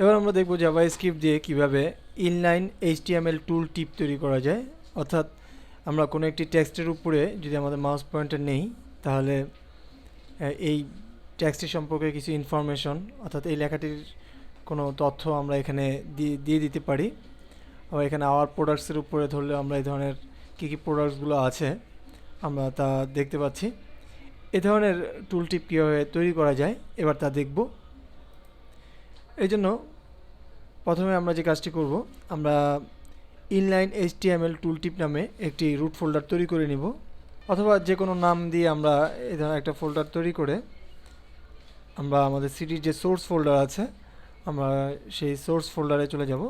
এবার আমরা দেখব জাভাস্ক্রিপ্ট দিয়ে কিভাবে ইনলাইন এইচটিএমএল টুল টিপ তৈরি করা যায়। অর্থাৎ আমরা কোনো একটি টেক্সটের উপরে যদি আমাদের মাউস পয়েন্টার নেই, তাহলে এই টেক্সটি সম্পর্কে কিছু ইনফরমেশন অর্থাৎ এই লেখাটির কোনো তথ্য আমরা এখানে দিয়ে দিতে পারি। আবার এখানে আওয়ার প্রোডাক্টসের উপরে ধরলে আমরা এই ধরনের কী কী প্রোডাক্টসগুলো আছে আমরা তা দেখতে পাচ্ছি। এ ধরনের টুল টিপ কীভাবে তৈরি করা যায় এবার তা দেখব। এই জন্য প্রথমে আমরা যে কাজটি করব, আমরা ইনলাইন এইচটিএমএল টুল টিপ নামে একটি রুট ফোল্ডার তৈরি করে নিব, অথবা যে কোনো নাম দিয়ে আমরা এই ধরনের একটা ফোল্ডার তৈরি করে আমরা আমাদের সিডির যে সোর্স ফোল্ডার আছে আমরা সেই সোর্স ফোল্ডারে চলে যাব।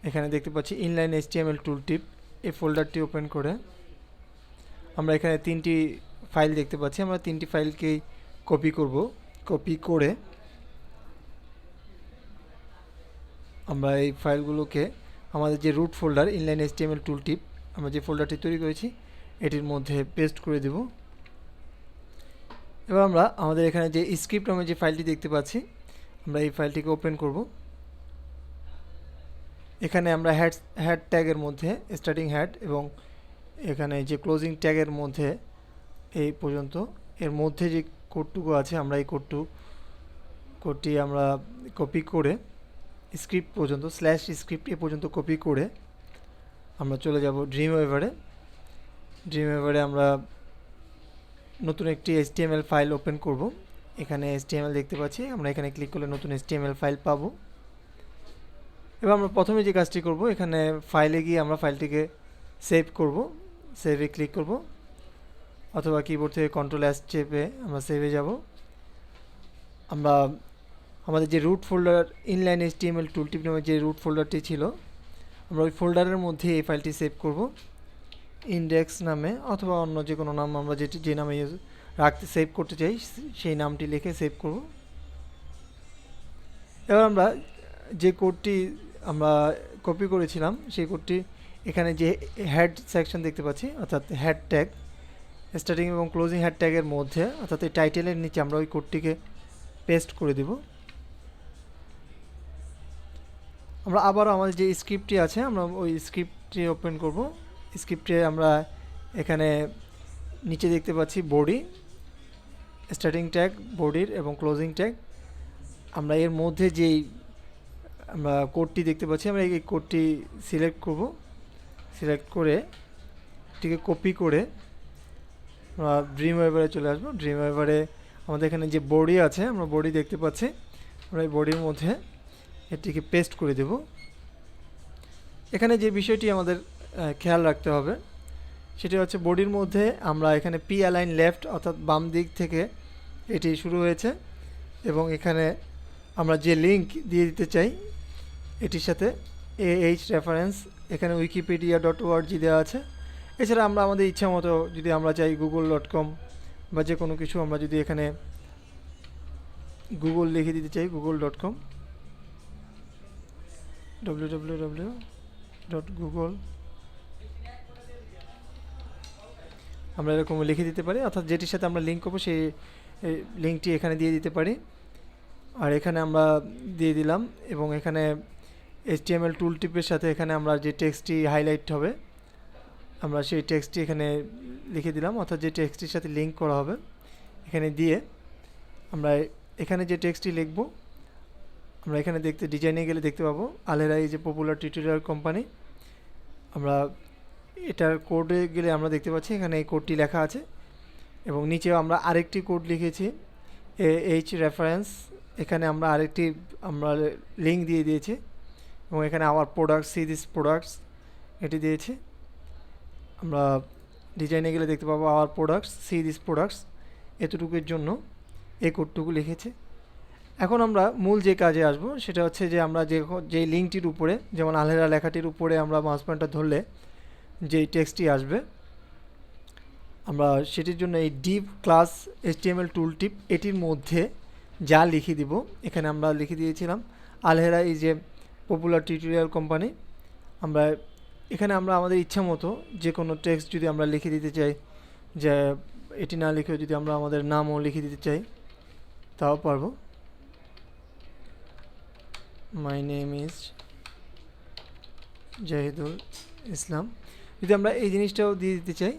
এখানে দেখতে পাচ্ছি ইনলাইন এইচটিএমএল টুল টিপ, এই ফোল্ডারটি ওপেন করে আমরা এখানে তিনটি ফাইল দেখতে পাচ্ছি। আমরা তিনটি ফাইলকেই কপি করব। কপি করে আমরা এই ফাইলগুলোকে আমাদের যে রুট ফোল্ডার ইনলাইন এইচটিএমএল টুল টিপ আমরা যে ফোল্ডারটি তৈরি করেছি এটির মধ্যে পেস্ট করে দেব। এবার আমরা আমাদের এখানে যে স্ক্রিপ্ট নামে যে ফাইলটি দেখতে পাচ্ছি আমরা এই ফাইলটিকে ওপেন করব। এখানে আমরা হ্যাড ট্যাগের মধ্যে স্টার্টিং হ্যাড এবং এখানে যে ক্লোজিং ট্যাগের মধ্যে এই পর্যন্ত এর মধ্যে যে কোডটুকু আছে আমরা এই কোডটি আমরা কপি করে স্ক্রিপ্ট পর্যন্ত স্ল্যাশ স্ক্রিপ্ট এ পর্যন্ত কপি করে আমরা চলে যাব ড্রিমওয়েভারে। ড্রিমওয়েভারে আমরা নতুন একটি এইচটিএমএল ফাইল ওপেন করব। এখানে এইচটিএমএল দেখতে পাচ্ছি, আমরা এখানে ক্লিক করলে নতুন এইচটিএমএল ফাইল পাবো। এবার আমরা প্রথমে যে কাজটি করব, এখানে ফাইলে গিয়ে আমরা ফাইলটিকে সেভ করব। সেভে ক্লিক করব, অথবা কিবোর্ড থেকে কন্ট্রোল-এস চেপে আমরা সেভে যাব। আমরা আমাদের যে root folder inline HTML tooltip নামে যে রুট ফোল্ডারটি ছিল আমরা ওই ফোল্ডারের মধ্যে এই ফাইলটি সেভ করব ইন্ডেক্স নামে, অথবা অন্য যে কোনো নাম আমরা যে নামে সেভ করতে চাই সেই নামটি লিখে সেভ করব। এবার আমরা যে কোডটি আমরা কপি করেছিলাম সেই কোডটি এখানে যে হেড সেকশন দেখতে পাচ্ছি অর্থাৎ হেড ট্যাগ স্টার্টিং এবং ক্লোজিং হেড ট্যাগের মধ্যে অর্থাৎ এই টাইটেলের নিচে আমরা ওই কোডটিকে পেস্ট করে দেব। আমরা আবারও আমাদের যে স্ক্রিপ্টটি আছে আমরা ওই স্ক্রিপ্টটি ওপেন করব। স্ক্রিপ্টে আমরা এখানে নিচে দেখতে পাচ্ছি বডি, স্টার্টিং ট্যাগ বডির এবং ক্লোজিং ট্যাগ। আমরা এর মধ্যে যেই আমরা কোডটি দেখতে পাচ্ছি আমরা এই কোডটি সিলেক্ট করব। সিলেক্ট করে এটিকে কপি করে আমরা ড্রিমওয়েভারে চলে আসবো। ড্রিমওয়েভারে আমাদের এখানে যে বডি আছে আমরা বডি দেখতে পাচ্ছি, আমরা এই বডির মধ্যে এটিকে পেস্ট করে দেব। এখানে যে বিষয়টি আমাদের খেয়াল রাখতে হবে সেটি হচ্ছে বডির মধ্যে আমরা এখানে পি অ্যালাইন লেফট অর্থাৎ বাম দিক থেকে এটি শুরু হয়েছে এবং এখানে আমরা যে লিঙ্ক দিয়ে দিতে চাই এটির সাথে AH রেফারেন্স এখানে wikipedia.org দেওয়া আছে। এছাড়া আমরা আমাদের ইচ্ছা মতো যদি আমরা চাই google.com বা যে কোনো কিছু আমরা যদি এখানে গুগল লিখে দিতে চাই google.com www.google আমরা এরকম লিখে দিতে পারি, অর্থাৎ যেটির সাথে আমরা লিঙ্ক করবো সেই লিঙ্কটি এখানে দিয়ে দিতে পারি। আর এখানে আমরা দিয়ে দিলাম এবং এখানে এইচটিএমএল টুল টিপের সাথে এখানে আমরা যে টেক্সটটি হাইলাইট হবে আমরা সেই টেক্সটটি এখানে লিখে দিলাম, অর্থাৎ যে টেক্সটটির সাথে লিঙ্ক করা হবে এখানে দিয়ে আমরা এখানে যে টেক্সটটি লিখব আমরা এখানে ডিজাইনে গেলে দেখতে পাবো Alhera is a popular tutorial company. আমরা এটার কোডে গেলে আমরা দেখতে পাচ্ছি এখানে এই কোডটি লেখা আছে এবং নিচেও আমরা আরেকটি কোড লিখেছি AH রেফারেন্স। এখানে আমরা আরেকটি আমরা লিঙ্ক দিয়ে দিয়েছি এবং এখানে our products see this products এটি দিয়েছি। আমরা ডিজাইনে গেলে দেখতে পাবো our products see this products, এতটুকুর জন্য এই কোডটুকু লিখেছি। এখন আমরা মূল যে কাজে আসব সেটা হচ্ছে যে আমরা যে লিঙ্কটির উপরে যেমন আলহেরা লেখাটির উপরে আমরা মাউস পয়েন্টার ধরলে যেই টেক্সটটি আসবে আমরা সেটির জন্য এই ডিভ ক্লাস এইচটিএমএল টুল টিপ এটির মধ্যে যা লিখে দিব এখানে আমরা লিখে দিয়েছিলাম Alhera is a popular tutorial company. আমরা এখানে আমরা আমাদের ইচ্ছা মতো যে কোনো টেক্সট যদি আমরা লিখে দিতে চাই, যে এটি না লিখেও যদি আমরা আমাদের নামও লিখে দিতে চাই তাও পারবো। মাই নেম ইজ জাহিদুল ইসলাম, যদি আমরা এই জিনিসটাও দিয়ে দিতে চাই।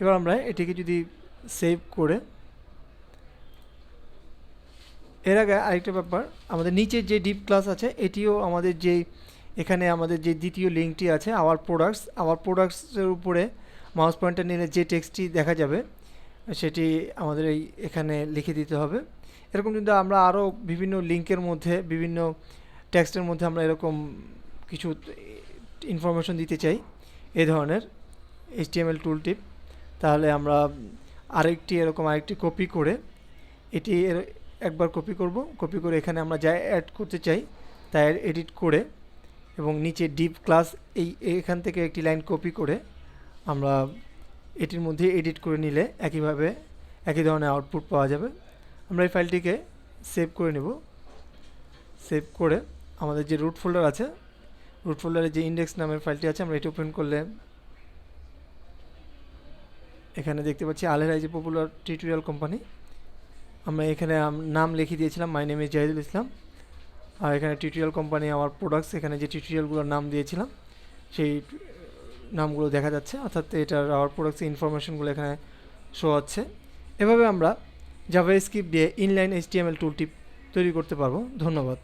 এবার আমরা এটিকে যদি সেভ করে, এর আগে আরেকটা ব্যাপার, আমাদের নিচের যে ডিপ ক্লাস আছে এটিও আমাদের যেই এখানে আমাদের যে দ্বিতীয় লিঙ্কটি আছে আওয়ার প্রোডাক্টসের উপরে মাউস পয়েন্টার নিলে যে টেক্সটটি দেখা যাবে সেটি আমাদের এখানে লিখে দিতে হবে। এরকম কিন্তু আমরা আরও বিভিন্ন লিঙ্কের মধ্যে, বিভিন্ন টেক্সটের মধ্যে আমরা এরকম কিছু ইনফরমেশন দিতে চাই এই ধরনের HTML টুল টিপ, তাহলে আমরা আরেকটি কপি করে এটি একবার কপি করব, কপি করে এখানে আমরা যা অ্যাড করতে চাই তাই এডিট করে, এবং নিচে ডিপ ক্লাস এখান থেকে একটি লাইন কপি করে আমরা এটির মধ্যে এডিট করে নিলে একইভাবে একই ধরনের আউটপুট পাওয়া যাবে। আমরা এই ফাইলটিকে সেভ করে নেব। সেভ করে আমাদের যে রুট ফোল্ডার আছে, রুট ফোল্ডারে যে ইন্ডেক্স নামের ফাইলটি আছে, আমরা এটি ওপেন করলে এখানে দেখতে পাচ্ছি Alhera is a popular tutorial company. আমরা এখানে নাম লিখে দিয়েছিলাম মাই নেম ইজ জাহিদুল ইসলাম, আর এখানে টিউটোরিয়াল কোম্পানি আওয়ার প্রোডাক্টস, এখানে যে টিউটোরিয়ালগুলোর নাম দিয়েছিলাম সেই নামগুলো দেখা যাচ্ছে, অর্থাৎ এটার আওয়ার প্রোডাক্টস ইনফরমেশনগুলো এখানে শো হচ্ছে। এভাবে আমরা জাভাস্ক্রিপ্ট দিয়ে ইনলাইন HTML টুলটি তৈরি করতে পারবো। ধন্যবাদ।